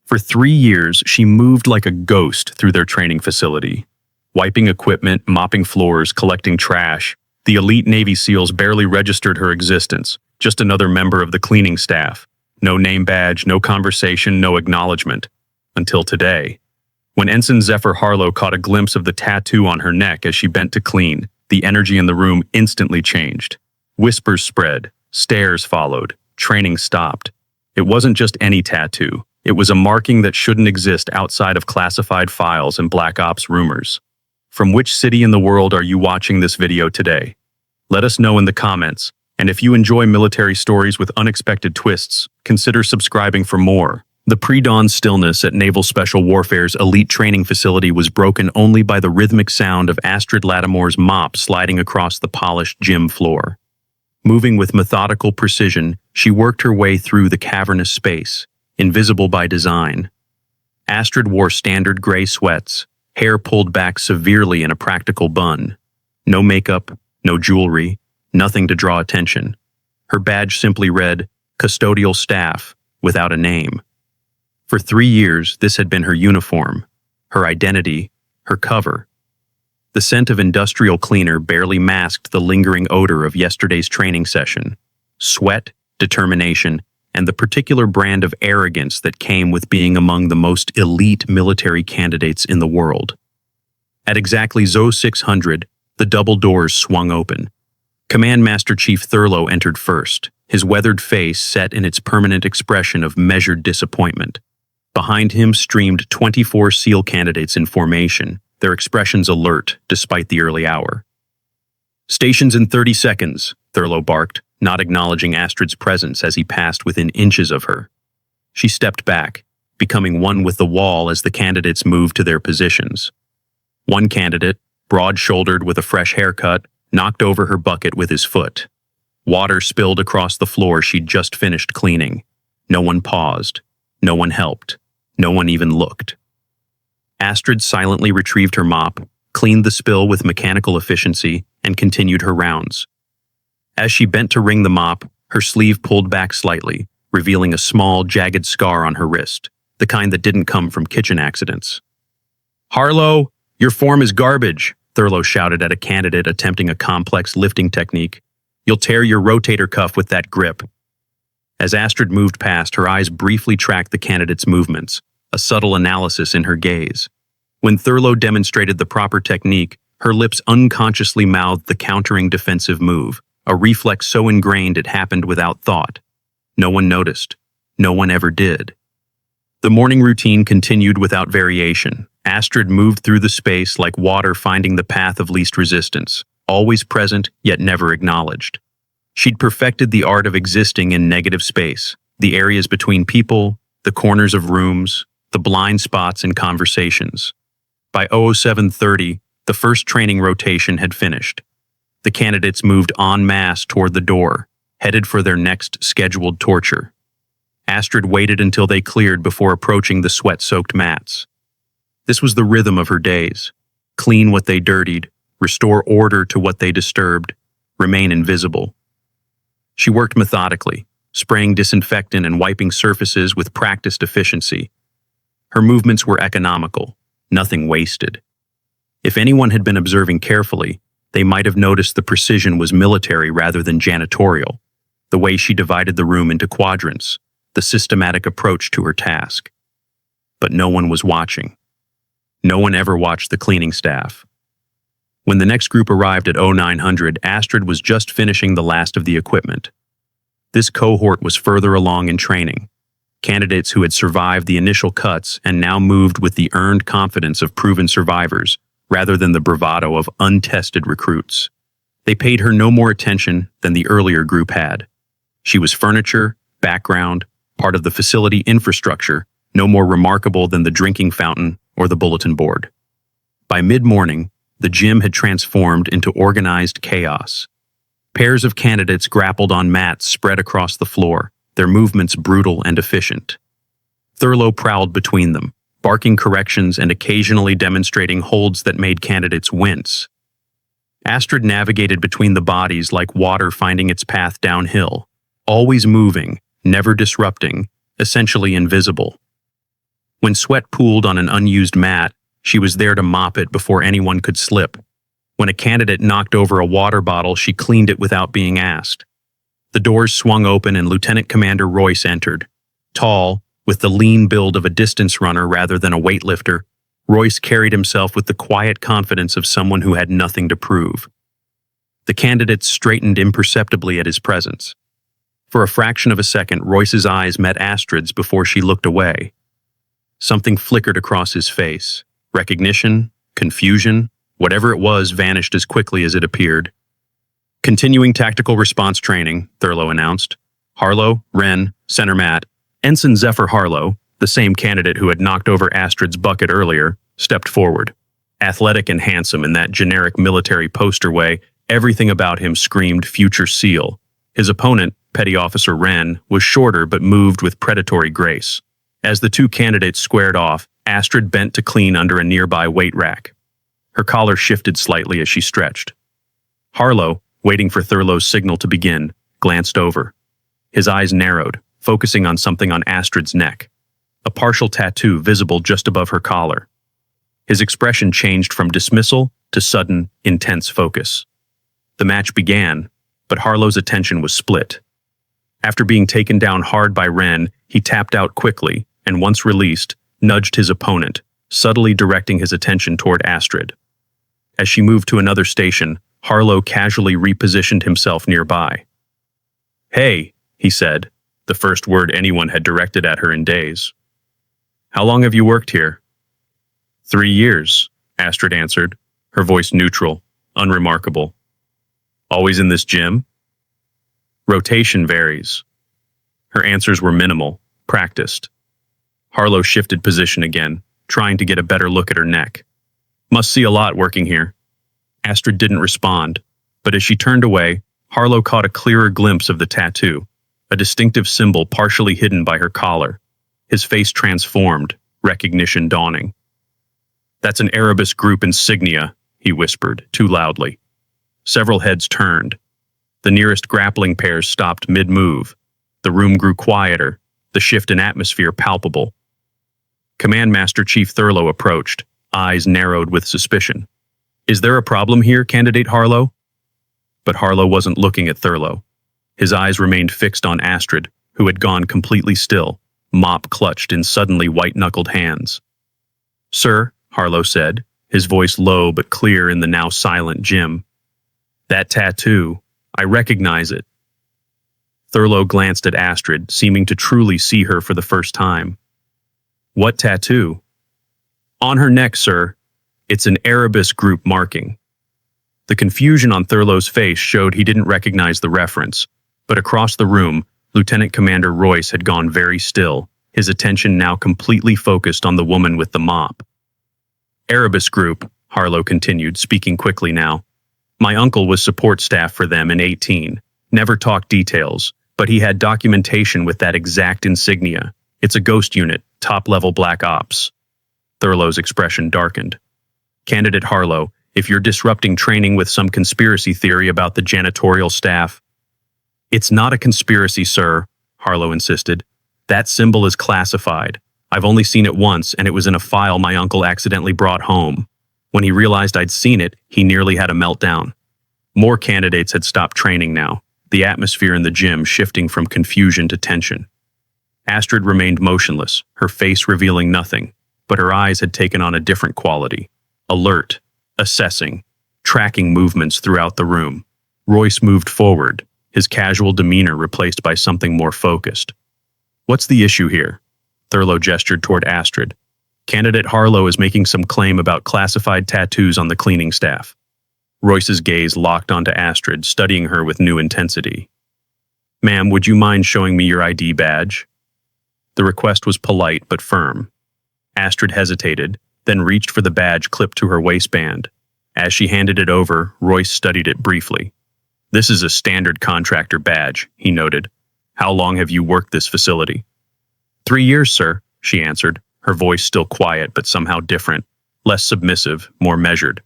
For 3 years, she moved like a ghost through their training facility, wiping equipment, mopping floors, collecting trash. The elite Navy SEALs barely registered her existence, just another member of the cleaning staff. No name badge, no conversation, no acknowledgement. Until today. When Ensign Zephyr Harlow caught a glimpse of the tattoo on her neck as she bent to clean, the energy in the room instantly changed. Whispers spread, stares followed, training stopped. It wasn't just any tattoo. It was a marking that shouldn't exist outside of classified files and Black Ops rumors. From which city in the world are you watching this video today? Let us know in the comments, and if you enjoy military stories with unexpected twists, consider subscribing for more. The pre-dawn stillness at Naval Special Warfare's elite training facility was broken only by the rhythmic sound of Astrid Lattimore's mop sliding across the polished gym floor. Moving with methodical precision, she worked her way through the cavernous space, invisible by design. Astrid wore standard gray sweats, hair pulled back severely in a practical bun. No makeup, no jewelry, nothing to draw attention. Her badge simply read, Custodial Staff, without a name. For 3 years, this had been her uniform, her identity, her cover. The scent of industrial cleaner barely masked the lingering odor of yesterday's training session. Sweat, determination, and the particular brand of arrogance that came with being among the most elite military candidates in the world. At exactly 0600, the double doors swung open. Command Master Chief Thurlow entered first, his weathered face set in its permanent expression of measured disappointment. Behind him streamed 24 SEAL candidates in formation, their expressions alert despite the early hour. Stations in 30 seconds, Thurlow barked, not acknowledging Astrid's presence as he passed within inches of her. She stepped back, becoming one with the wall as the candidates moved to their positions. One candidate, broad-shouldered with a fresh haircut, knocked over her bucket with his foot. Water spilled across the floor she'd just finished cleaning. No one paused. No one helped. No one even looked. Astrid silently retrieved her mop, cleaned the spill with mechanical efficiency, and continued her rounds. As she bent to wring the mop, her sleeve pulled back slightly, revealing a small, jagged scar on her wrist, the kind that didn't come from kitchen accidents. "Harlow, your form is garbage," Thurlow shouted at a candidate attempting a complex lifting technique. "You'll tear your rotator cuff with that grip." As Astrid moved past, her eyes briefly tracked the candidate's movements, a subtle analysis in her gaze. When Thurlow demonstrated the proper technique, her lips unconsciously mouthed the countering defensive move, a reflex so ingrained it happened without thought. No one noticed. No one ever did. The morning routine continued without variation. Astrid moved through the space like water finding the path of least resistance, always present yet never acknowledged. She'd perfected the art of existing in negative space, the areas between people, the corners of rooms, the blind spots in conversations. By 0730, the first training rotation had finished. The candidates moved en masse toward the door, headed for their next scheduled torture. Astrid waited until they cleared before approaching the sweat-soaked mats. This was the rhythm of her days. Clean what they dirtied, restore order to what they disturbed, remain invisible. She worked methodically, spraying disinfectant and wiping surfaces with practiced efficiency. Her movements were economical, nothing wasted. If anyone had been observing carefully, they might have noticed the precision was military rather than janitorial, the way she divided the room into quadrants, the systematic approach to her task. But no one was watching. No one ever watched the cleaning staff. When the next group arrived at 0900, Astrid was just finishing the last of the equipment. This cohort was further along in training, candidates who had survived the initial cuts and now moved with the earned confidence of proven survivors, rather than the bravado of untested recruits. They paid her no more attention than the earlier group had. She was furniture, background, part of the facility infrastructure, no more remarkable than the drinking fountain or the bulletin board. By mid-morning, the gym had transformed into organized chaos. Pairs of candidates grappled on mats spread across the floor, their movements brutal and efficient. Thurlow prowled between them, barking corrections and occasionally demonstrating holds that made candidates wince. Astrid navigated between the bodies like water finding its path downhill, always moving, never disrupting, essentially invisible. When sweat pooled on an unused mat, she was there to mop it before anyone could slip. When a candidate knocked over a water bottle, she cleaned it without being asked. The doors swung open and Lieutenant Commander Royce entered. Tall, with the lean build of a distance runner rather than a weightlifter, Royce carried himself with the quiet confidence of someone who had nothing to prove. The candidate straightened imperceptibly at his presence. For a fraction of a second, Royce's eyes met Astrid's before she looked away. Something flickered across his face. Recognition, confusion, whatever it was vanished as quickly as it appeared. Continuing tactical response training, Thurlow announced. Harlow, Wren, center mat. Ensign Zephyr Harlow, the same candidate who had knocked over Astrid's bucket earlier, stepped forward. Athletic and handsome in that generic military poster way, everything about him screamed future SEAL. His opponent, Petty Officer Wren, was shorter but moved with predatory grace. As the two candidates squared off, Astrid bent to clean under a nearby weight rack. Her collar shifted slightly as she stretched. Harlow, waiting for Thurlow's signal to begin, glanced over. His eyes narrowed, focusing on something on Astrid's neck. A partial tattoo visible just above her collar. His expression changed from dismissal to sudden, intense focus. The match began, but Harlow's attention was split. After being taken down hard by Wren, he tapped out quickly, and once released, nudged his opponent, subtly directing his attention toward Astrid. As she moved to another station, Harlow casually repositioned himself nearby. "Hey," he said, the first word anyone had directed at her in days. "How long have you worked here?" 3 years, Astrid answered, her voice neutral, unremarkable. "Always in this gym?" "Rotation varies." Her answers were minimal, practiced. Harlow shifted position again, trying to get a better look at her neck. "Must see a lot working here." Astrid didn't respond, but as she turned away, Harlow caught a clearer glimpse of the tattoo, a distinctive symbol partially hidden by her collar. His face transformed, recognition dawning. "That's an Erebus group insignia," he whispered, too loudly. Several heads turned. The nearest grappling pairs stopped mid-move. The room grew quieter, the shift in atmosphere palpable. Command Master Chief Thurlow approached, eyes narrowed with suspicion. "Is there a problem here, Candidate Harlow?" But Harlow wasn't looking at Thurlow. His eyes remained fixed on Astrid, who had gone completely still, mop clutched in suddenly white-knuckled hands. "Sir," Harlow said, his voice low but clear in the now silent gym. "That tattoo, I recognize it." Thurlow glanced at Astrid, seeming to truly see her for the first time. "What tattoo?" "On her neck, sir. It's an Erebus group marking." The confusion on Thurlow's face showed he didn't recognize the reference, but across the room, Lieutenant Commander Royce had gone very still, his attention now completely focused on the woman with the mop. "Erebus group," Harlow continued, speaking quickly now. "My uncle was support staff for them in 18. Never talked details, but he had documentation with that exact insignia. It's a ghost unit, top-level black ops." Thurlow's expression darkened. "Candidate Harlow, if you're disrupting training with some conspiracy theory about the janitorial staff—" "It's not a conspiracy, sir," Harlow insisted. "That symbol is classified. I've only seen it once, and it was in a file my uncle accidentally brought home. When he realized I'd seen it, he nearly had a meltdown." More candidates had stopped training now, the atmosphere in the gym shifting from confusion to tension. Astrid remained motionless, her face revealing nothing, but her eyes had taken on a different quality. Alert, assessing, tracking movements throughout the room. Royce moved forward, his casual demeanor replaced by something more focused. "What's the issue here?" Thurlow gestured toward Astrid. "Candidate Harlow is making some claim about classified tattoos on the cleaning staff." Royce's gaze locked onto Astrid, studying her with new intensity. "Ma'am, would you mind showing me your ID badge?" The request was polite but firm. Astrid hesitated, then reached for the badge clipped to her waistband. As she handed it over, Royce studied it briefly. "This is a standard contractor badge," he noted. "How long have you worked this facility?" 3 years, sir," she answered, her voice still quiet but somehow different, less submissive, more measured.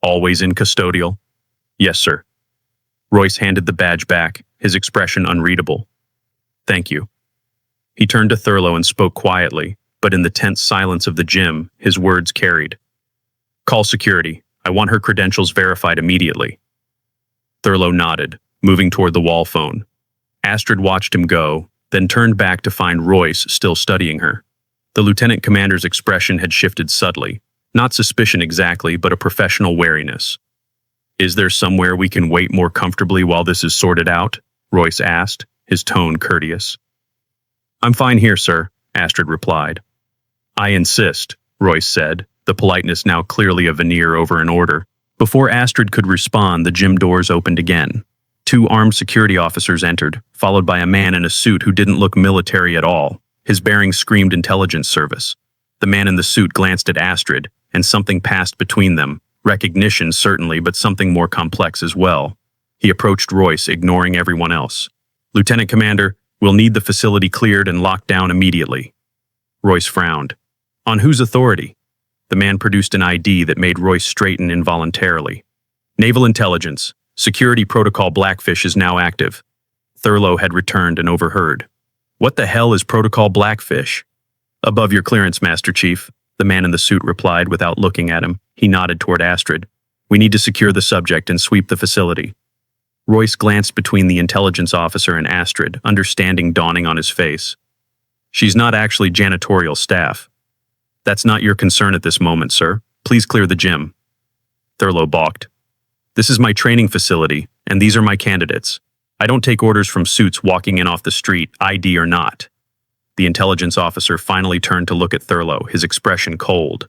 "Always in custodial?" "Yes, sir." Royce handed the badge back, his expression unreadable. "Thank you." He turned to Thurlow and spoke quietly, but in the tense silence of the gym, his words carried. "Call security. I want her credentials verified immediately." Thurlow nodded, moving toward the wall phone. Astrid watched him go, then turned back to find Royce still studying her. The lieutenant commander's expression had shifted subtly, not suspicion exactly, but a professional wariness. "Is there somewhere we can wait more comfortably while this is sorted out?" Royce asked, his tone courteous. "I'm fine here, sir," Astrid replied. "I insist," Royce said, the politeness now clearly a veneer over an order. Before Astrid could respond, the gym doors opened again. 2 armed security officers entered, followed by a man in a suit who didn't look military at all. His bearing screamed intelligence service. The man in the suit glanced at Astrid, and something passed between them. Recognition, certainly, but something more complex as well. He approached Royce, ignoring everyone else. "Lieutenant Commander, we'll need the facility cleared and locked down immediately." Royce frowned. "On whose authority?" The man produced an ID that made Royce straighten involuntarily. "Naval Intelligence. Security Protocol Blackfish is now active." Thurlow had returned and overheard. "What the hell is Protocol Blackfish?" "Above your clearance, Master Chief," the man in the suit replied without looking at him. He nodded toward Astrid. "We need to secure the subject and sweep the facility." Royce glanced between the intelligence officer and Astrid, understanding dawning on his face. "She's not actually janitorial staff." "That's not your concern at this moment, sir. Please clear the gym." Thurlow balked. "This is my training facility, and these are my candidates. I don't take orders from suits walking in off the street, ID or not." The intelligence officer finally turned to look at Thurlow, his expression cold.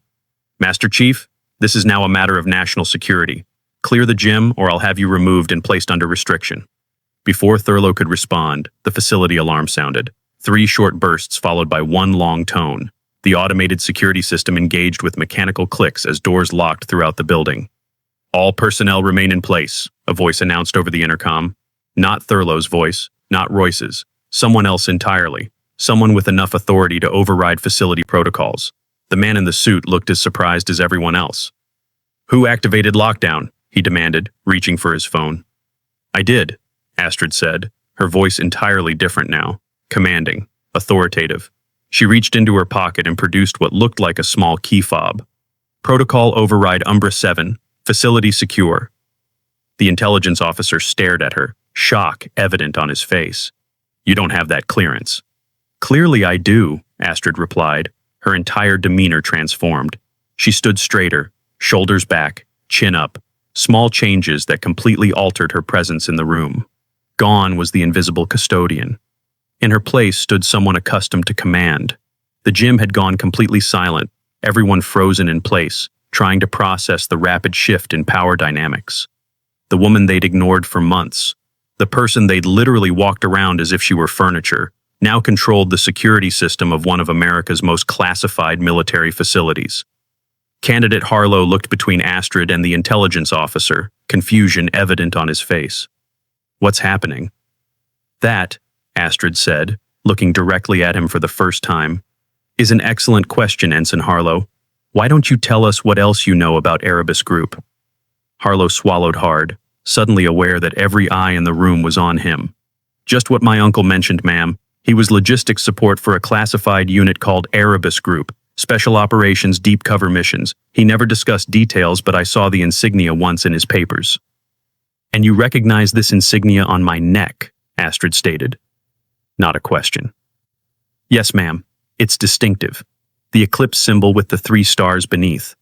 "Master Chief, this is now a matter of national security. Clear the gym, or I'll have you removed and placed under restriction." Before Thurlow could respond, the facility alarm sounded. 3 short bursts followed by 1 long tone. The automated security system engaged with mechanical clicks as doors locked throughout the building. "All personnel remain in place," a voice announced over the intercom. Not Thurlow's voice, not Royce's. Someone else entirely. Someone with enough authority to override facility protocols. The man in the suit looked as surprised as everyone else. "Who activated lockdown?" he demanded, reaching for his phone. "I did," Astrid said, her voice entirely different now, commanding, authoritative. She reached into her pocket and produced what looked like a small key fob. "Protocol override Umbra 7, facility secure." The intelligence officer stared at her, shock evident on his face. "You don't have that clearance." "Clearly I do," Astrid replied, her entire demeanor transformed. She stood straighter, shoulders back, chin up, small changes that completely altered her presence in the room. Gone was the invisible custodian. In her place stood someone accustomed to command. The gym had gone completely silent, everyone frozen in place, trying to process the rapid shift in power dynamics. The woman they'd ignored for months, the person they'd literally walked around as if she were furniture, now controlled the security system of one of America's most classified military facilities. Candidate Harlow looked between Astrid and the intelligence officer, confusion evident on his face. "What's happening?" "That," Astrid said, looking directly at him for the first time, "is an excellent question, Ensign Harlow. Why don't you tell us what else you know about Erebus Group?" Harlow swallowed hard, suddenly aware that every eye in the room was on him. "Just what my uncle mentioned, ma'am. He was logistics support for a classified unit called Erebus Group, Special Operations Deep Cover Missions. He never discussed details, but I saw the insignia once in his papers." "And you recognize this insignia on my neck?" Astrid stated. Not a question. "Yes, ma'am. It's distinctive. The eclipse symbol with the 3 stars beneath."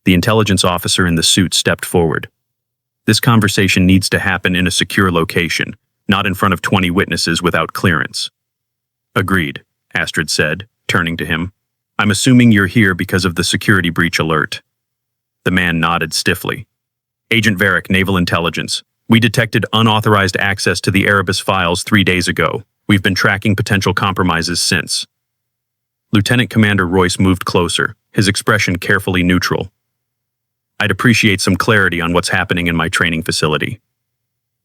The intelligence officer in the suit stepped forward. "This conversation needs to happen in a secure location, not in front of 20 witnesses without clearance." "Agreed," Astrid said, turning to him. "I'm assuming you're here because of the security breach alert." The man nodded stiffly. "Agent Varick, Naval Intelligence. We detected unauthorized access to the Erebus files 3 days ago. We've been tracking potential compromises since." Lieutenant Commander Royce moved closer, his expression carefully neutral. "I'd appreciate some clarity on what's happening in my training facility."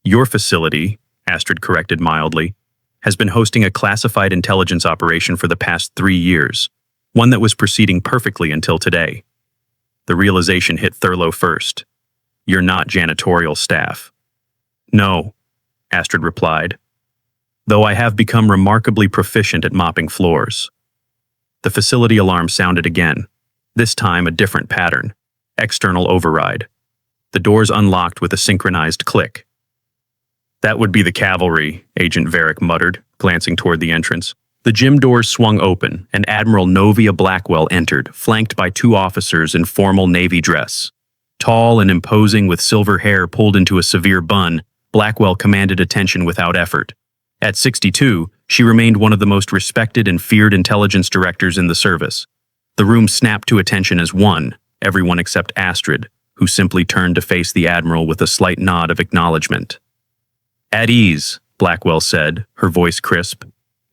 "Your facility," Astrid corrected mildly, "has been hosting a classified intelligence operation for the past 3 years, one that was proceeding perfectly until today." The realization hit Thurlow first. "You're not janitorial staff." "No," Astrid replied, "though I have become remarkably proficient at mopping floors." The facility alarm sounded again, this time a different pattern. External override. The doors unlocked with a synchronized click. That would be the cavalry, Agent Varick muttered, glancing toward the entrance. The gym doors swung open, and Admiral Novia Blackwell entered, flanked by two officers in formal Navy dress. Tall and imposing with silver hair pulled into a severe bun, Blackwell commanded attention without effort. At 62, she remained one of the most respected and feared intelligence directors in the service. The room snapped to attention as one, everyone except Astrid, who simply turned to face the Admiral with a slight nod of acknowledgement. "At ease," Blackwell said, her voice crisp.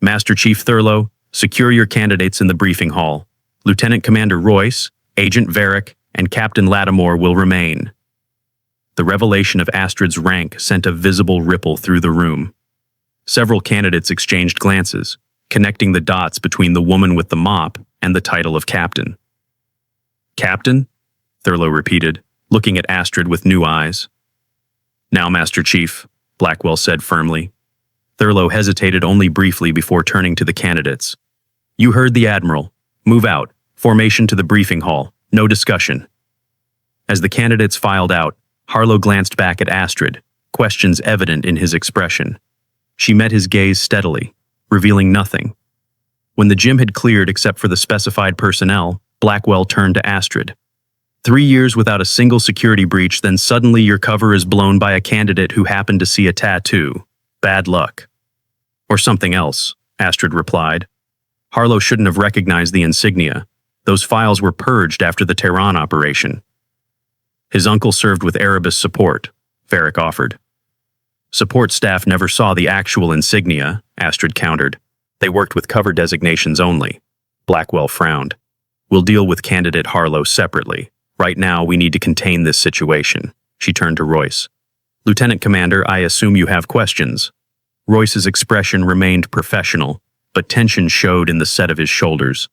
"Master Chief Thurlow, secure your candidates in the briefing hall. Lieutenant Commander Royce, Agent Varick, and Captain Lattimore will remain." The revelation of Astrid's rank sent a visible ripple through the room. Several candidates exchanged glances, connecting the dots between the woman with the mop and the title of captain. "Captain?" Thurlow repeated, looking at Astrid with new eyes. "Now, Master Chief," Blackwell said firmly. Thurlow hesitated only briefly before turning to the candidates. "You heard the Admiral. Move out. Formation to the briefing hall. No discussion." As the candidates filed out, Harlow glanced back at Astrid, questions evident in his expression. She met his gaze steadily, revealing nothing. When the gym had cleared except for the specified personnel, Blackwell turned to Astrid. 3 years without a single security breach, then suddenly your cover is blown by a candidate who happened to see a tattoo. Bad luck. Or something else, Astrid replied. Harlow shouldn't have recognized the insignia. Those files were purged after the Tehran operation. His uncle served with Erebus support, Varick offered. Support staff never saw the actual insignia, Astrid countered. They worked with cover designations only. Blackwell frowned. We'll deal with candidate Harlow separately. Right now, we need to contain this situation. She turned to Royce. Lieutenant Commander, I assume you have questions. Royce's expression remained professional, but tension showed in the set of his shoulders.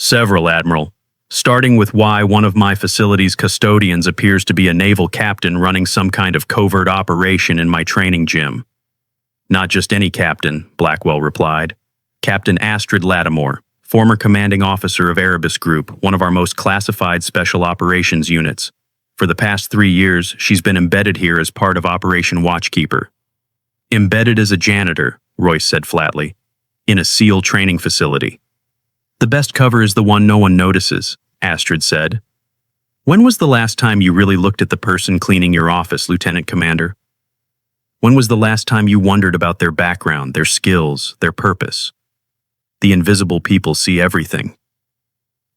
Several, Admiral. Starting with why one of my facility's custodians appears to be a naval captain running some kind of covert operation in my training gym. Not just any captain, Blackwell replied. Captain Astrid Lattimore, former commanding officer of Erebus Group, one of our most classified special operations units. For the past 3 years, she's been embedded here as part of Operation Watchkeeper. Embedded as a janitor, Royce said flatly, in a SEAL training facility. The best cover is the one no one notices, Astrid said. When was the last time you really looked at the person cleaning your office, Lieutenant Commander? When was the last time you wondered about their background, their skills, their purpose? The invisible people see everything.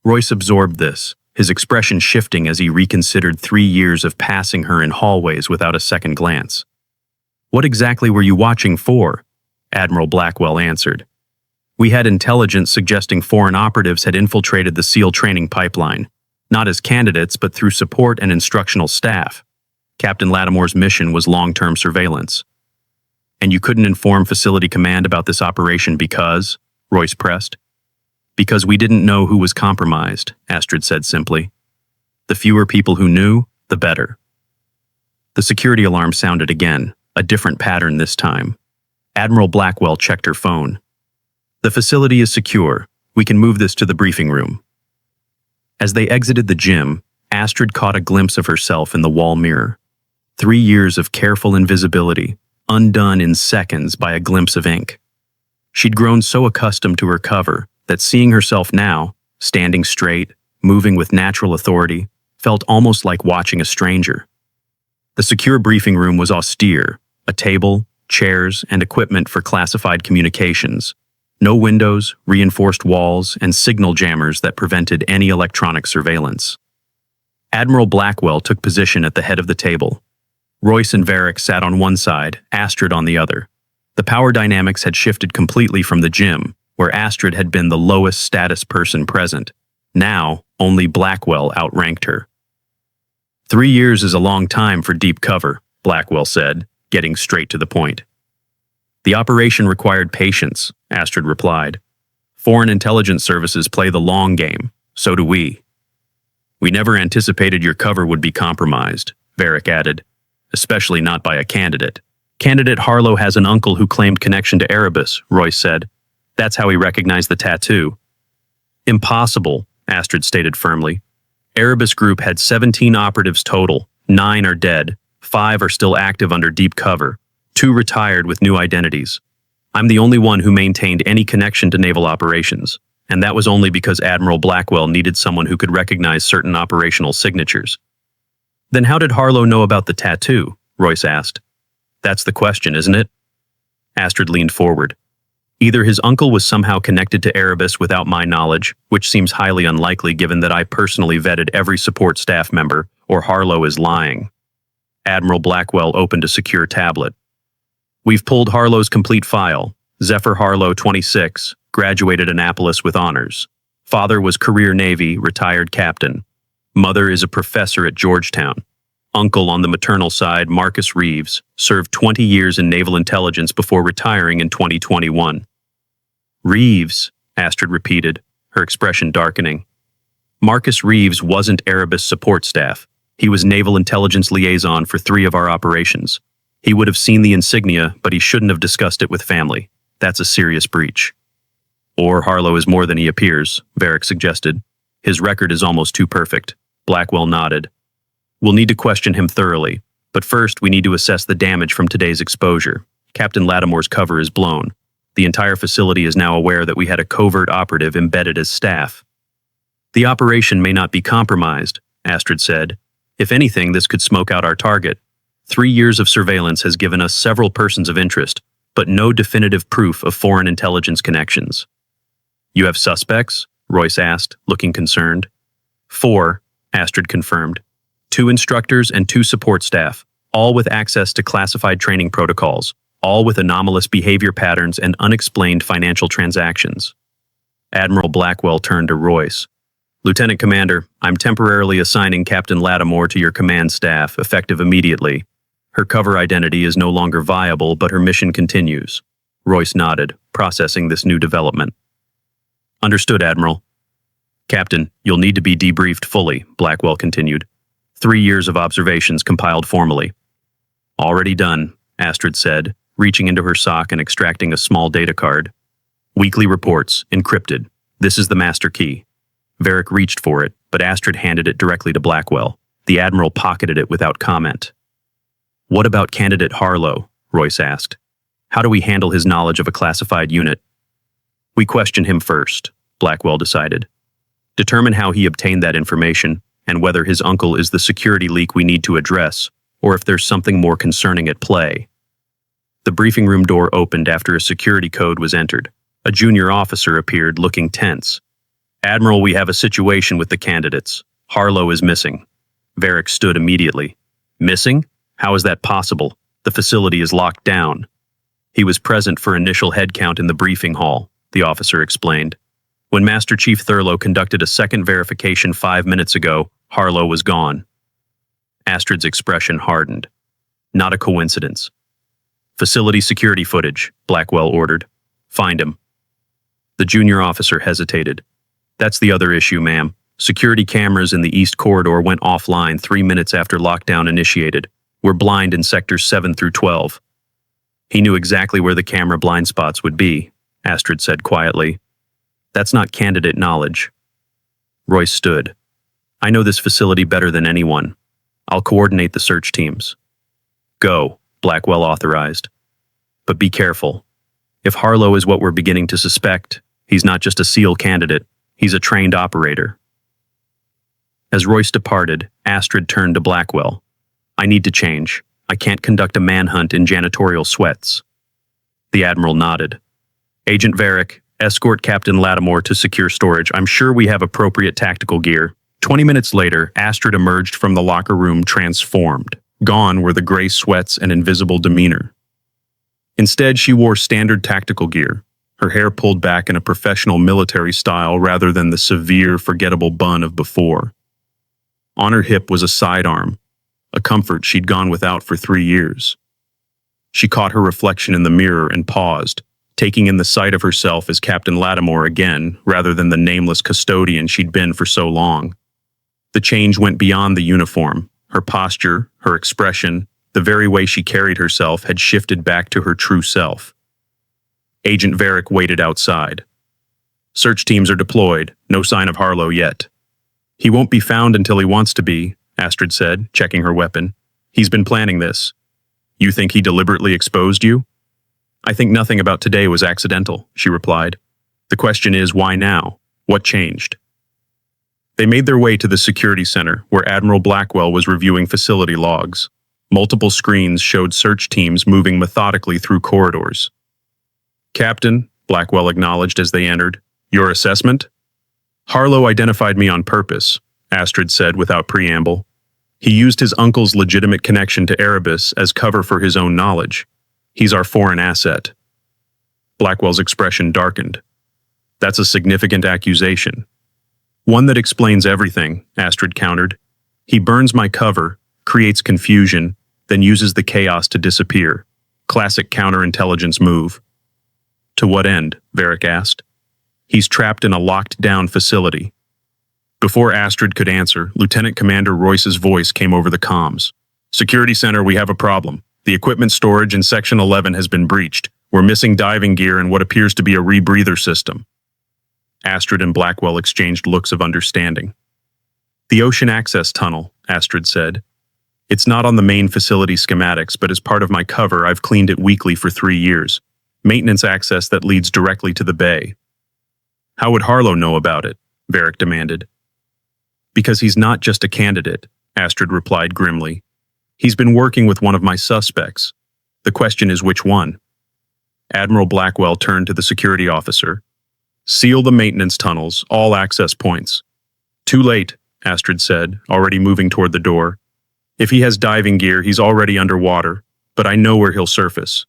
Royce absorbed this, his expression shifting as he reconsidered 3 years of passing her in hallways without a second glance. What exactly were you watching for? Admiral Blackwell answered. We had intelligence suggesting foreign operatives had infiltrated the SEAL training pipeline, not as candidates but through support and instructional staff. Captain Lattimore's mission was long-term surveillance. And you couldn't inform Facility Command about this operation because, Royce pressed. Because we didn't know who was compromised, Astrid said simply. The fewer people who knew, the better. The security alarm sounded again, a different pattern this time. Admiral Blackwell checked her phone. The facility is secure. We can move this to the briefing room. As they exited the gym, Astrid caught a glimpse of herself in the wall mirror. 3 years of careful invisibility, undone in seconds by a glimpse of ink. She'd grown so accustomed to her cover that seeing herself now, standing straight, moving with natural authority, felt almost like watching a stranger. The secure briefing room was austere, a table, chairs, and equipment for classified communications. No windows, reinforced walls, and signal jammers that prevented any electronic surveillance. Admiral Blackwell took position at the head of the table. Royce and Varick sat on one side, Astrid on the other. The power dynamics had shifted completely from the gym, where Astrid had been the lowest status person present. Now, only Blackwell outranked her. 3 years is a long time for deep cover, Blackwell said, getting straight to the point. The operation required patience, Astrid replied. Foreign intelligence services play the long game, so do we. We never anticipated your cover would be compromised, Varick added, especially not by a candidate. Candidate Harlow has an uncle who claimed connection to Erebus, Royce said. That's how he recognized the tattoo. Impossible, Astrid stated firmly. Erebus Group had 17 operatives total. 9 are dead. 5 are still active under deep cover. 2 retired with new identities. I'm the only one who maintained any connection to naval operations, and that was only because Admiral Blackwell needed someone who could recognize certain operational signatures. Then how did Harlow know about the tattoo? Royce asked. That's the question, isn't it? Astrid leaned forward. Either his uncle was somehow connected to Erebus without my knowledge, which seems highly unlikely given that I personally vetted every support staff member, or Harlow is lying. Admiral Blackwell opened a secure tablet. We've pulled Harlow's complete file. Zephyr Harlow, 26, graduated Annapolis with honors. Father was career Navy, retired captain. Mother is a professor at Georgetown. Uncle on the maternal side, Marcus Reeves, served 20 years in naval intelligence before retiring in 2021. Reeves, Astrid repeated, her expression darkening. Marcus Reeves wasn't Erebus support staff. He was naval intelligence liaison for 3 of our operations. He would have seen the insignia, but he shouldn't have discussed it with family. That's a serious breach. Or Harlow is more than he appears, Varric suggested. His record is almost too perfect. Blackwell nodded. We'll need to question him thoroughly, but first we need to assess the damage from today's exposure. Captain Lattimore's cover is blown. The entire facility is now aware that we had a covert operative embedded as staff. The operation may not be compromised, Astrid said. If anything, this could smoke out our target. 3 years of surveillance has given us several persons of interest, but no definitive proof of foreign intelligence connections. You have suspects? Royce asked, looking concerned. 4, Astrid confirmed. 2 instructors and 2 support staff, all with access to classified training protocols, all with anomalous behavior patterns and unexplained financial transactions. Admiral Blackwell turned to Royce. Lieutenant Commander, I'm temporarily assigning Captain Lattimore to your command staff, effective immediately. Her cover identity is no longer viable, but her mission continues. Royce nodded, processing this new development. Understood, Admiral. Captain, you'll need to be debriefed fully, Blackwell continued. 3 years of observations compiled formally. Already done, Astrid said, reaching into her sock and extracting a small data card. Weekly reports, encrypted. This is the master key. Varric reached for it, but Astrid handed it directly to Blackwell. The Admiral pocketed it without comment. What about candidate Harlow? Royce asked. How do we handle his knowledge of a classified unit? We question him first, Blackwell decided. Determine how he obtained that information, and whether his uncle is the security leak we need to address, or if there's something more concerning at play. The briefing room door opened after a security code was entered. A junior officer appeared, looking tense. Admiral, we have a situation with the candidates. Harlow is missing. Varric stood immediately. Missing? How is that possible? The facility is locked down. He was present for initial headcount in the briefing hall, the officer explained. When Master Chief Thurlow conducted a second verification 5 minutes ago, Harlow was gone. Astrid's expression hardened. Not a coincidence. Facility security footage, Blackwell ordered. Find him. The junior officer hesitated. That's the other issue, ma'am. Security cameras in the East Corridor went offline 3 minutes after lockdown initiated. We're blind in sectors 7 through 12. He knew exactly where the camera blind spots would be, Astrid said quietly. That's not candidate knowledge. Royce stood. I know this facility better than anyone. I'll coordinate the search teams. Go, Blackwell authorized. But be careful. If Harlow is what we're beginning to suspect, he's not just a SEAL candidate, he's a trained operator. As Royce departed, Astrid turned to Blackwell. I need to change. I can't conduct a manhunt in janitorial sweats. The Admiral nodded. Agent Varric, escort Captain Lattimore to secure storage. I'm sure we have appropriate tactical gear. 20 minutes later, Astrid emerged from the locker room transformed. Gone were the gray sweats and invisible demeanor. Instead, she wore standard tactical gear, her hair pulled back in a professional military style rather than the severe, forgettable bun of before. On her hip was a sidearm, a comfort she'd gone without for 3 years. She caught her reflection in the mirror and paused, taking in the sight of herself as Captain Lattimore again, rather than the nameless custodian she'd been for so long. The change went beyond the uniform. Her posture, her expression, the very way she carried herself had shifted back to her true self. Agent Varric waited outside. Search teams are deployed. No sign of Harlow yet. He won't be found until he wants to be, Astrid said, checking her weapon. He's been planning this. You think he deliberately exposed you? I think nothing about today was accidental, she replied. The question is, why now? What changed? They made their way to the security center, where Admiral Blackwell was reviewing facility logs. Multiple screens showed search teams moving methodically through corridors. Captain, Blackwell acknowledged as they entered, your assessment? Harlow identified me on purpose, Astrid said without preamble. He used his uncle's legitimate connection to Erebus as cover for his own knowledge. He's our foreign asset. Blackwell's expression darkened. That's a significant accusation. One that explains everything, Astrid countered. He burns my cover, creates confusion, then uses the chaos to disappear. Classic counterintelligence move. To what end? Varric asked. He's trapped in a locked-down facility. Before Astrid could answer, Lieutenant Commander Royce's voice came over the comms. Security Center, we have a problem. The equipment storage in Section 11 has been breached. We're missing diving gear and what appears to be a rebreather system. Astrid and Blackwell exchanged looks of understanding. The ocean access tunnel, Astrid said. It's not on the main facility schematics, but as part of my cover, I've cleaned it weekly for 3 years. Maintenance access that leads directly to the bay. How would Harlow know about it? Varric demanded. Because he's not just a candidate, Astrid replied grimly. He's been working with one of my suspects. The question is which one? Admiral Blackwell turned to the security officer. Seal the maintenance tunnels, all access points. Too late, Astrid said, already moving toward the door. If he has diving gear, he's already underwater, but I know where he'll surface.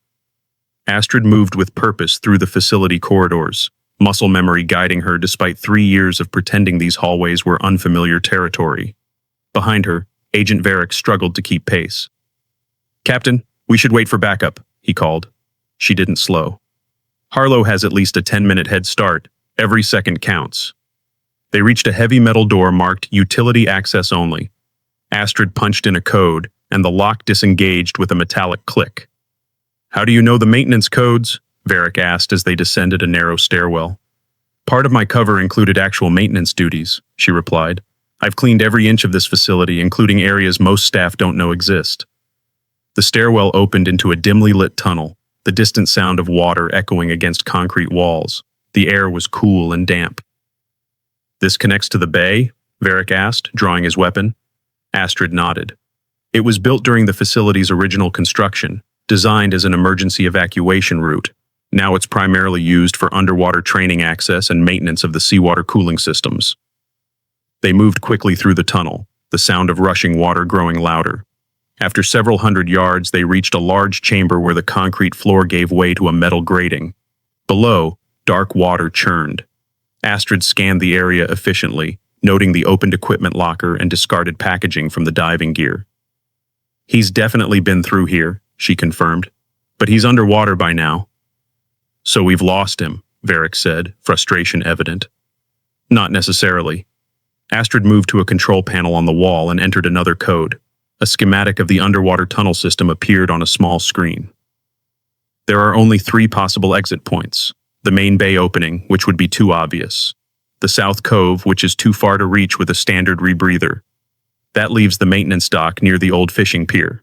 Astrid moved with purpose through the facility corridors, muscle memory guiding her despite 3 years of pretending these hallways were unfamiliar territory. Behind her, Agent Varric struggled to keep pace. Captain, we should wait for backup, he called. She didn't slow. Harlow has at least a 10-minute head start. Every second counts. They reached a heavy metal door marked Utility Access Only. Astrid punched in a code, and the lock disengaged with a metallic click. How do you know the maintenance codes? Varric asked as they descended a narrow stairwell. Part of my cover included actual maintenance duties, she replied. I've cleaned every inch of this facility, including areas most staff don't know exist. The stairwell opened into a dimly lit tunnel, the distant sound of water echoing against concrete walls. The air was cool and damp. This connects to the bay? Varric asked, drawing his weapon. Astrid nodded. It was built during the facility's original construction, designed as an emergency evacuation route. Now it's primarily used for underwater training access and maintenance of the seawater cooling systems. They moved quickly through the tunnel, the sound of rushing water growing louder. After several hundred yards, they reached a large chamber where the concrete floor gave way to a metal grating. Below, dark water churned. Astrid scanned the area efficiently, noting the opened equipment locker and discarded packaging from the diving gear. He's definitely been through here, she confirmed, but he's underwater by now. So we've lost him, Varric said, frustration evident. Not necessarily. Astrid moved to a control panel on the wall and entered another code. A schematic of the underwater tunnel system appeared on a small screen. There are only 3 possible exit points. The main bay opening, which would be too obvious. The South Cove, which is too far to reach with a standard rebreather. That leaves the maintenance dock near the old fishing pier.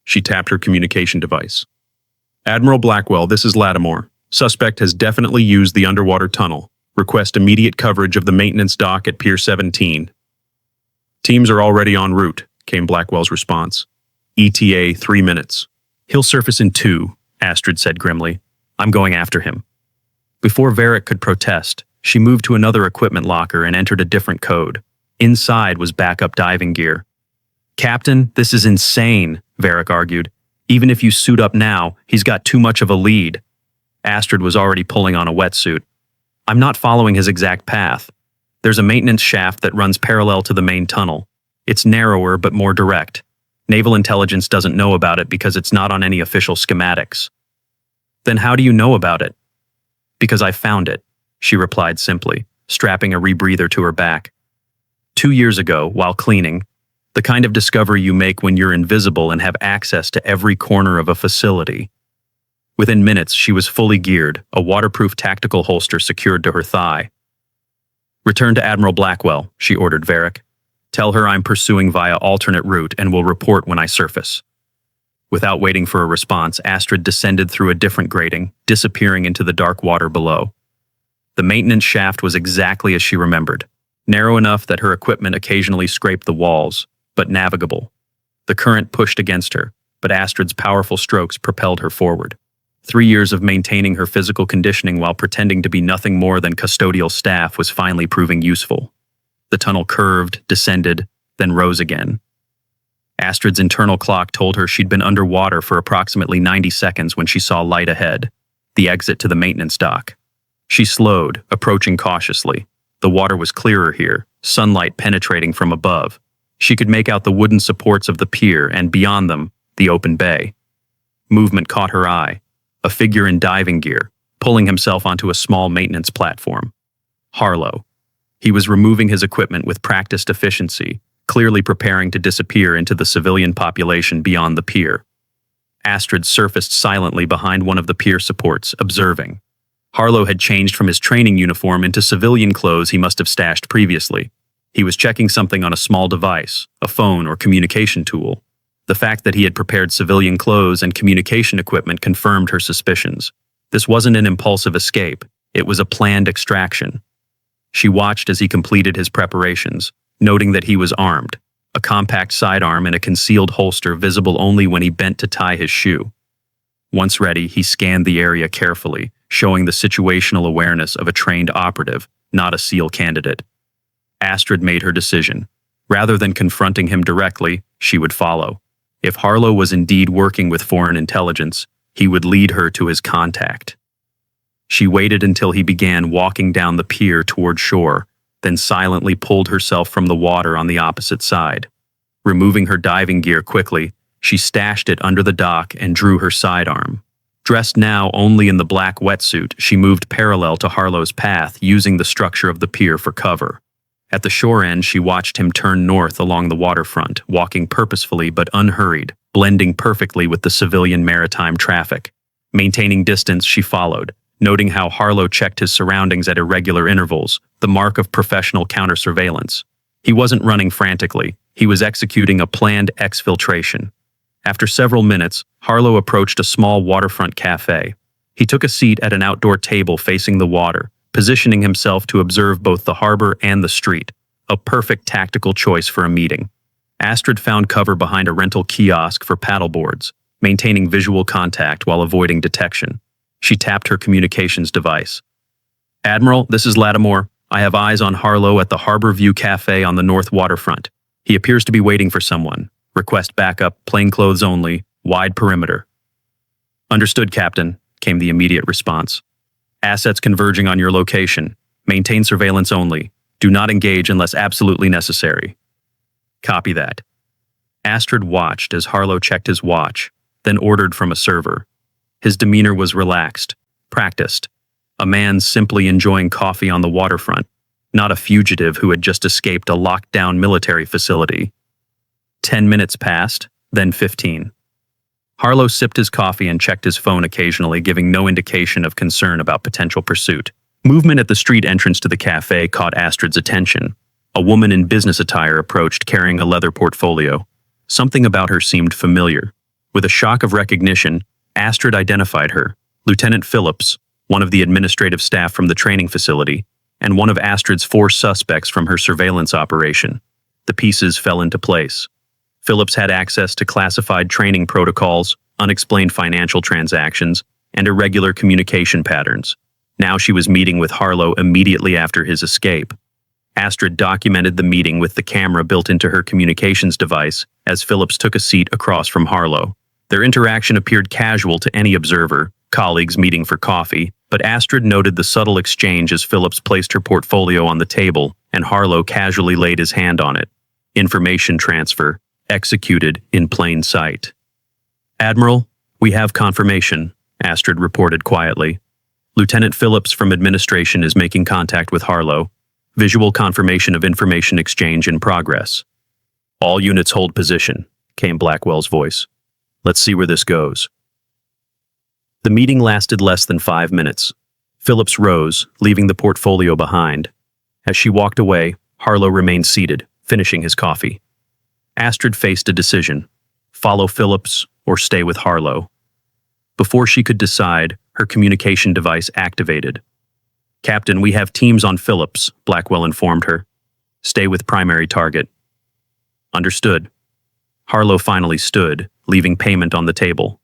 She tapped her communication device. Admiral Blackwell, this is Lattimore. Suspect has definitely used the underwater tunnel. Request immediate coverage of the maintenance dock at Pier 17. Teams are already en route, came Blackwell's response. ETA 3 minutes. He'll surface in 2, Astrid said grimly. I'm going after him. Before Varric could protest, she moved to another equipment locker and entered a different code. Inside was backup diving gear. Captain, this is insane, Varric argued. Even if you suit up now, he's got too much of a lead. Astrid was already pulling on a wetsuit. I'm not following his exact path. There's a maintenance shaft that runs parallel to the main tunnel. It's narrower but more direct. Naval intelligence doesn't know about it because it's not on any official schematics. Then how do you know about it? Because I found it, she replied simply, strapping a rebreather to her back. 2 years ago, while cleaning, the kind of discovery you make when you're invisible and have access to every corner of a facility. Within minutes, she was fully geared, a waterproof tactical holster secured to her thigh. "Return to Admiral Blackwell," she ordered Varric. "Tell her I'm pursuing via alternate route and will report when I surface." Without waiting for a response, Astrid descended through a different grating, disappearing into the dark water below. The maintenance shaft was exactly as she remembered, narrow enough that her equipment occasionally scraped the walls, but navigable. The current pushed against her, but Astrid's powerful strokes propelled her forward. 3 years of maintaining her physical conditioning while pretending to be nothing more than custodial staff was finally proving useful. The tunnel curved, descended, then rose again. Astrid's internal clock told her she'd been underwater for approximately 90 seconds when she saw light ahead, the exit to the maintenance dock. She slowed, approaching cautiously. The water was clearer here, sunlight penetrating from above. She could make out the wooden supports of the pier and, beyond them, the open bay. Movement caught her eye. A figure in diving gear, pulling himself onto a small maintenance platform. Harlow. He was removing his equipment with practiced efficiency, clearly preparing to disappear into the civilian population beyond the pier. Astrid surfaced silently behind one of the pier supports, observing. Harlow had changed from his training uniform into civilian clothes he must have stashed previously. He was checking something on a small device, a phone or communication tool. The fact that he had prepared civilian clothes and communication equipment confirmed her suspicions. This wasn't an impulsive escape, it was a planned extraction. She watched as he completed his preparations, noting that he was armed, a compact sidearm and a concealed holster visible only when he bent to tie his shoe. Once ready, he scanned the area carefully, showing the situational awareness of a trained operative, not a SEAL candidate. Astrid made her decision. Rather than confronting him directly, she would follow. If Harlow was indeed working with foreign intelligence, he would lead her to his contact. She waited until he began walking down the pier toward shore, then silently pulled herself from the water on the opposite side. Removing her diving gear quickly, she stashed it under the dock and drew her sidearm. Dressed now only in the black wetsuit, she moved parallel to Harlow's path, using the structure of the pier for cover. At the shore end, she watched him turn north along the waterfront, walking purposefully but unhurried, blending perfectly with the civilian maritime traffic. Maintaining distance, she followed, noting how Harlow checked his surroundings at irregular intervals, the mark of professional counter-surveillance. He wasn't running frantically, he was executing a planned exfiltration. After several minutes, Harlow approached a small waterfront cafe. He took a seat at an outdoor table facing the water, positioning himself to observe both the harbor and the street, a perfect tactical choice for a meeting. Astrid found cover behind a rental kiosk for paddleboards, maintaining visual contact while avoiding detection. She tapped her communications device. "Admiral, this is Lattimore. I have eyes on Harlow at the Harbor View Cafe on the north waterfront. He appears to be waiting for someone. Request backup, plainclothes only, wide perimeter." "Understood, Captain," came the immediate response. "Assets converging on your location. Maintain surveillance only. Do not engage unless absolutely necessary." "Copy that." Astrid watched as Harlow checked his watch, then ordered from a server. His demeanor was relaxed, practiced. A man simply enjoying coffee on the waterfront, not a fugitive who had just escaped a locked-down military facility. 10 minutes passed, then 15. Harlow sipped his coffee and checked his phone occasionally, giving no indication of concern about potential pursuit. Movement at the street entrance to the cafe caught Astrid's attention. A woman in business attire approached, carrying a leather portfolio. Something about her seemed familiar. With a shock of recognition, Astrid identified her, Lieutenant Phillips, one of the administrative staff from the training facility, and one of Astrid's 4 suspects from her surveillance operation. The pieces fell into place. Phillips had access to classified training protocols, unexplained financial transactions, and irregular communication patterns. Now she was meeting with Harlow immediately after his escape. Astrid documented the meeting with the camera built into her communications device as Phillips took a seat across from Harlow. Their interaction appeared casual to any observer, colleagues meeting for coffee, but Astrid noted the subtle exchange as Phillips placed her portfolio on the table and Harlow casually laid his hand on it. Information transfer, executed in plain sight. "Admiral, we have confirmation," Astrid reported quietly. "Lieutenant Phillips from administration is making contact with Harlow. Visual confirmation of information exchange in progress." "All units hold position," came Blackwell's voice. "Let's see where this goes." The meeting lasted less than 5 minutes. Phillips rose, leaving the portfolio behind. As she walked away, Harlow remained seated, finishing his coffee. Astrid faced a decision: follow Phillips or stay with Harlow. Before she could decide, her communication device activated. "Captain, we have teams on Phillips," Blackwell informed her. "Stay with primary target." "Understood." Harlow finally stood, leaving payment on the table.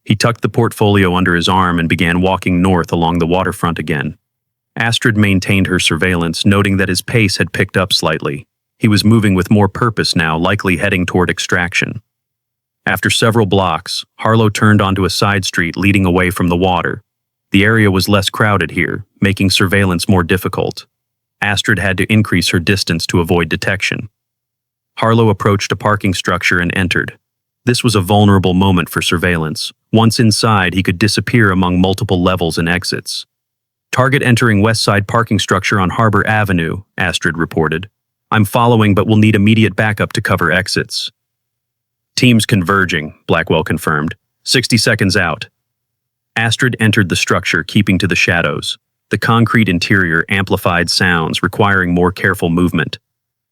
He tucked the portfolio under his arm and began walking north along the waterfront again. Astrid maintained her surveillance, noting that his pace had picked up slightly. He was moving with more purpose now, likely heading toward extraction. After several blocks, Harlow turned onto a side street leading away from the water. The area was less crowded here, making surveillance more difficult. Astrid had to increase her distance to avoid detection. Harlow approached a parking structure and entered. This was a vulnerable moment for surveillance. Once inside, he could disappear among multiple levels and exits. "Target entering West Side parking structure on Harbor Avenue," Astrid reported. "I'm following but will need immediate backup to cover exits." "Teams converging," Blackwell confirmed. 60 seconds out." Astrid entered the structure, keeping to the shadows. The concrete interior amplified sounds, requiring more careful movement.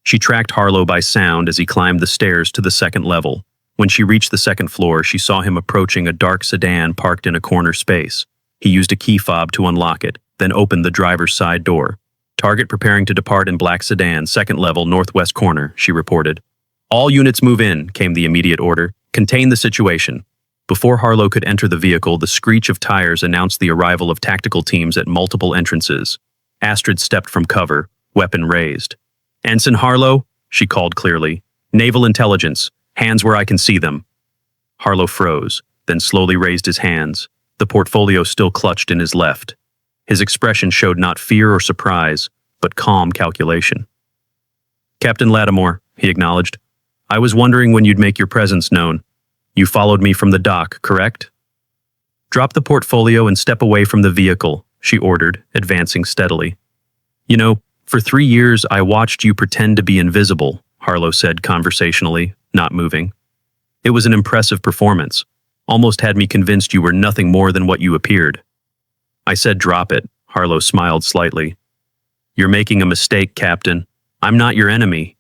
She tracked Harlow by sound as he climbed the stairs to the second level. When she reached the second floor, she saw him approaching a dark sedan parked in a corner space. He used a key fob to unlock it, then opened the driver's side door. "Target preparing to depart in black sedan, second level, northwest corner," she reported. "All units move in," came the immediate order. "Contain the situation." Before Harlow could enter the vehicle, the screech of tires announced the arrival of tactical teams at multiple entrances. Astrid stepped from cover, weapon raised. "Ensign Harlow," she called clearly. "Naval Intelligence. Hands where I can see them." Harlow froze, then slowly raised his hands, the portfolio still clutched in his left. His expression showed not fear or surprise, but calm calculation. "Captain Lattimore," he acknowledged. "I was wondering when you'd make your presence known. You followed me from the dock, correct?" "Drop the portfolio and step away from the vehicle," she ordered, advancing steadily. "You know, for 3 years I watched you pretend to be invisible," Harlow said conversationally, not moving. "It was an impressive performance. Almost had me convinced you were nothing more than what you appeared." "I said drop it," Harlow smiled slightly. "You're making a mistake, Captain. I'm not your enemy."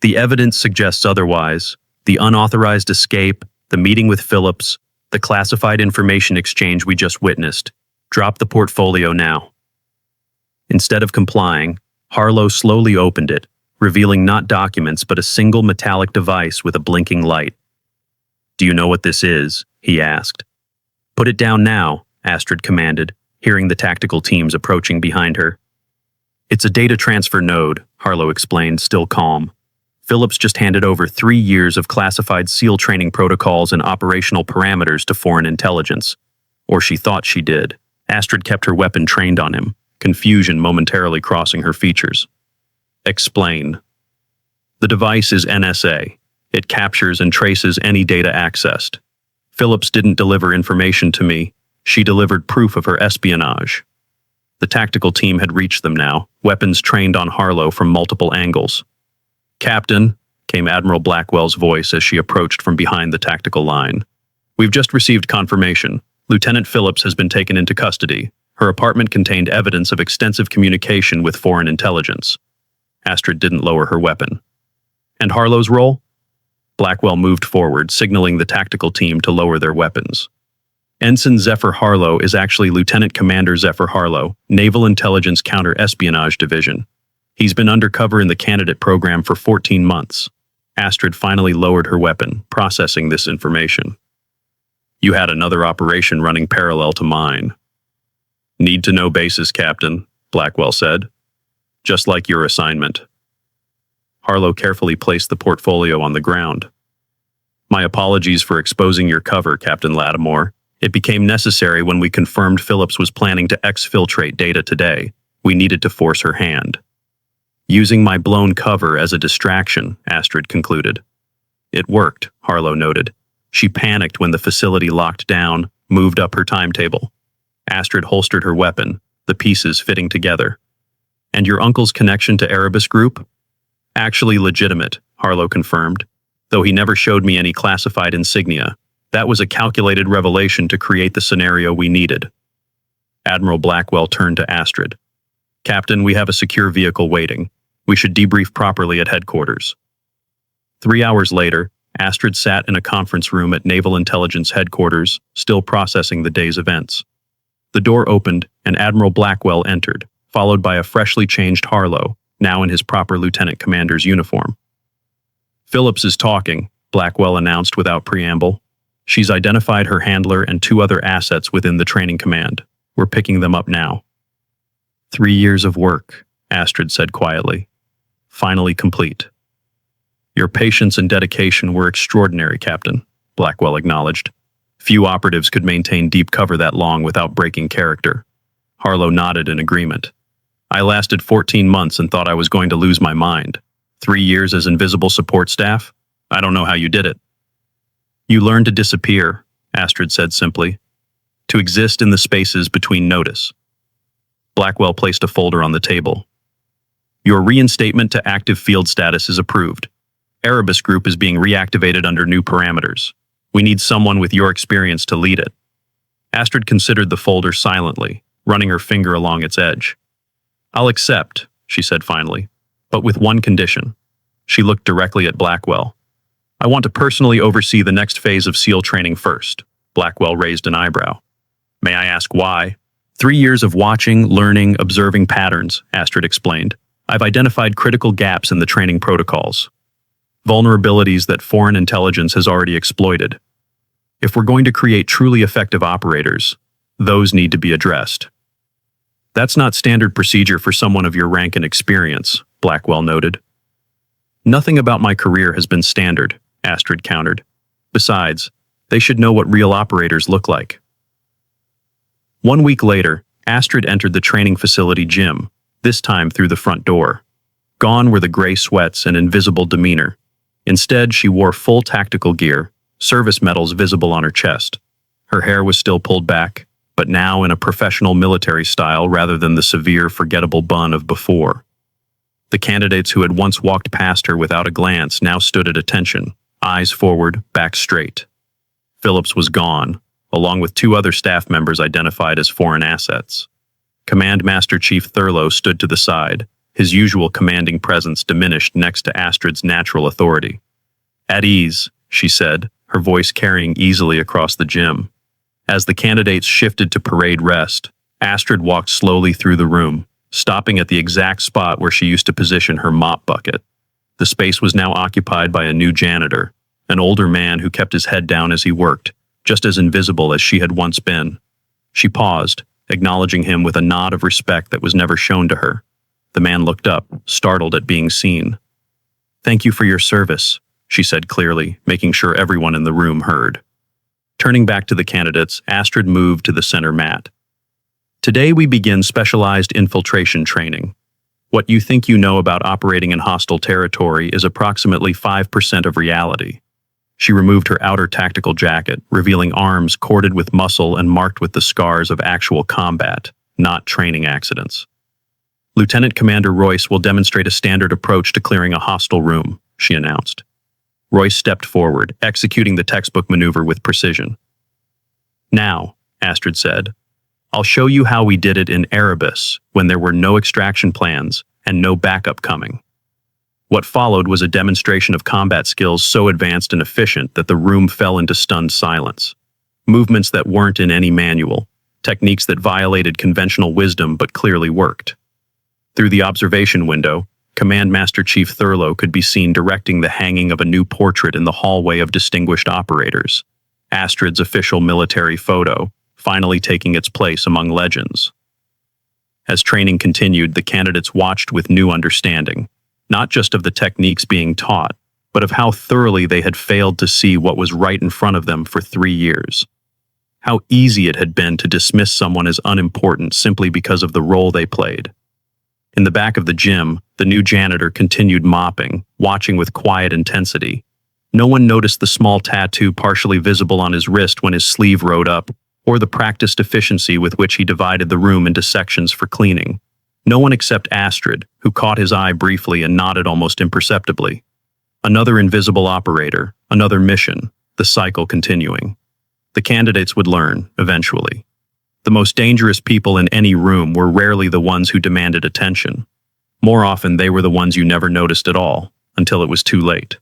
"The evidence suggests otherwise. The unauthorized escape, the meeting with Phillips, the classified information exchange we just witnessed. Drop the portfolio now." Instead of complying, Harlow slowly opened it, revealing not documents but a single metallic device with a blinking light. "Do you know what this is?" he asked. "Put it down now," Astrid commanded, hearing the tactical teams approaching behind her. "It's a data transfer node," Harlow explained, still calm. "Phillips just handed over 3 years of classified SEAL training protocols and operational parameters to foreign intelligence. Or she thought she did." Astrid kept her weapon trained on him, confusion momentarily crossing her features. "Explain." "The device is NSA. It captures and traces any data accessed. Phillips didn't deliver information to me. She delivered proof of her espionage." The tactical team had reached them now, weapons trained on Harlow from multiple angles. "Captain," came Admiral Blackwell's voice as she approached from behind the tactical line. "We've just received confirmation. Lieutenant Phillips has been taken into custody. Her apartment contained evidence of extensive communication with foreign intelligence." Astrid didn't lower her weapon. "And Harlow's role?" Blackwell moved forward, signaling the tactical team to lower their weapons. "Ensign Zephyr Harlow is actually Lieutenant Commander Zephyr Harlow, Naval Intelligence Counter-Espionage Division. He's been undercover in the candidate program for 14 months. Astrid finally lowered her weapon, processing this information. "You had another operation running parallel to mine." "Need to know basis, Captain," Blackwell said. "Just like your assignment." Harlow carefully placed the portfolio on the ground. "My apologies for exposing your cover, Captain Lattimore. It became necessary when we confirmed Phillips was planning to exfiltrate data today. We needed to force her hand." "Using my blown cover as a distraction," Astrid concluded. "It worked," Harlow noted. "She panicked when the facility locked down, moved up her timetable." Astrid holstered her weapon, the pieces fitting together. "And your uncle's connection to Erebus Group?" "Actually legitimate," Harlow confirmed, "though he never showed me any classified insignia. That was a calculated revelation to create the scenario we needed. Admiral Blackwell turned to Astrid. Captain, we have a secure vehicle waiting. We should debrief properly at headquarters. 3 hours later, Astrid sat in a conference room at Naval Intelligence Headquarters, still processing the day's events. The door opened, and Admiral Blackwell entered, followed by a freshly changed Harlow, now in his proper lieutenant commander's uniform. Phillips is talking, Blackwell announced without preamble. She's identified her handler and 2 other assets within the training command. We're picking them up now. 3 years of work, Astrid said quietly. Finally complete. Your patience and dedication were extraordinary, Captain, Blackwell acknowledged. Few operatives could maintain deep cover that long without breaking character. Harlow nodded in agreement. I lasted 14 months and thought I was going to lose my mind. 3 years as invisible support staff? I don't know how you did it. You learned to disappear, Astrid said simply. To exist in the spaces between notice. Blackwell placed a folder on the table. Your reinstatement to active field status is approved. Erebus Group is being reactivated under new parameters. We need someone with your experience to lead it. Astrid considered the folder silently, running her finger along its edge. I'll accept, she said finally, but with one condition. She looked directly at Blackwell. I want to personally oversee the next phase of SEAL training first. Blackwell raised an eyebrow. May I ask why? 3 years of watching, learning, observing patterns, Astrid explained. I've identified critical gaps in the training protocols. Vulnerabilities that foreign intelligence has already exploited. If we're going to create truly effective operators, those need to be addressed. That's not standard procedure for someone of your rank and experience, Blackwell noted. Nothing about my career has been standard, Astrid countered. Besides, they should know what real operators look like. 1 week later, Astrid entered the training facility gym, this time through the front door. Gone were the gray sweats and invisible demeanor. Instead, she wore full tactical gear, service medals visible on her chest. Her hair was still pulled back, but now in a professional military style rather than the severe, forgettable bun of before. The candidates who had once walked past her without a glance now stood at attention, eyes forward, back straight. Phillips was gone, along with 2 other staff members identified as foreign assets. Command Master Chief Thurlow stood to the side, his usual commanding presence diminished next to Astrid's natural authority. At ease, she said, her voice carrying easily across the gym. As the candidates shifted to parade rest, Astrid walked slowly through the room, stopping at the exact spot where she used to position her mop bucket. The space was now occupied by a new janitor, an older man who kept his head down as he worked, just as invisible as she had once been. She paused, acknowledging him with a nod of respect that was never shown to her. The man looked up, startled at being seen. Thank you for your service, she said clearly, making sure everyone in the room heard. Turning back to the candidates, Astrid moved to the center mat. Today we begin specialized infiltration training. What you think you know about operating in hostile territory is approximately 5% of reality. She removed her outer tactical jacket, revealing arms corded with muscle and marked with the scars of actual combat, not training accidents. Lieutenant Commander Royce will demonstrate a standard approach to clearing a hostile room, she announced. Royce stepped forward, executing the textbook maneuver with precision. Now, Astrid said, I'll show you how we did it in Erebus when there were no extraction plans and no backup coming. What followed was a demonstration of combat skills so advanced and efficient that the room fell into stunned silence. Movements that weren't in any manual, techniques that violated conventional wisdom but clearly worked. Through the observation window, Command Master Chief Thurlow could be seen directing the hanging of a new portrait in the hallway of distinguished operators, Astrid's official military photo, finally taking its place among legends. As training continued, the candidates watched with new understanding, not just of the techniques being taught, but of how thoroughly they had failed to see what was right in front of them for 3 years. How easy it had been to dismiss someone as unimportant simply because of the role they played. In the back of the gym, the new janitor continued mopping, watching with quiet intensity. No one noticed the small tattoo partially visible on his wrist when his sleeve rode up, or the practiced efficiency with which he divided the room into sections for cleaning. No one except Astrid, who caught his eye briefly and nodded almost imperceptibly. Another invisible operator, another mission, the cycle continuing. The candidates would learn, eventually. The most dangerous people in any room were rarely the ones who demanded attention. More often, they were the ones you never noticed at all, until it was too late.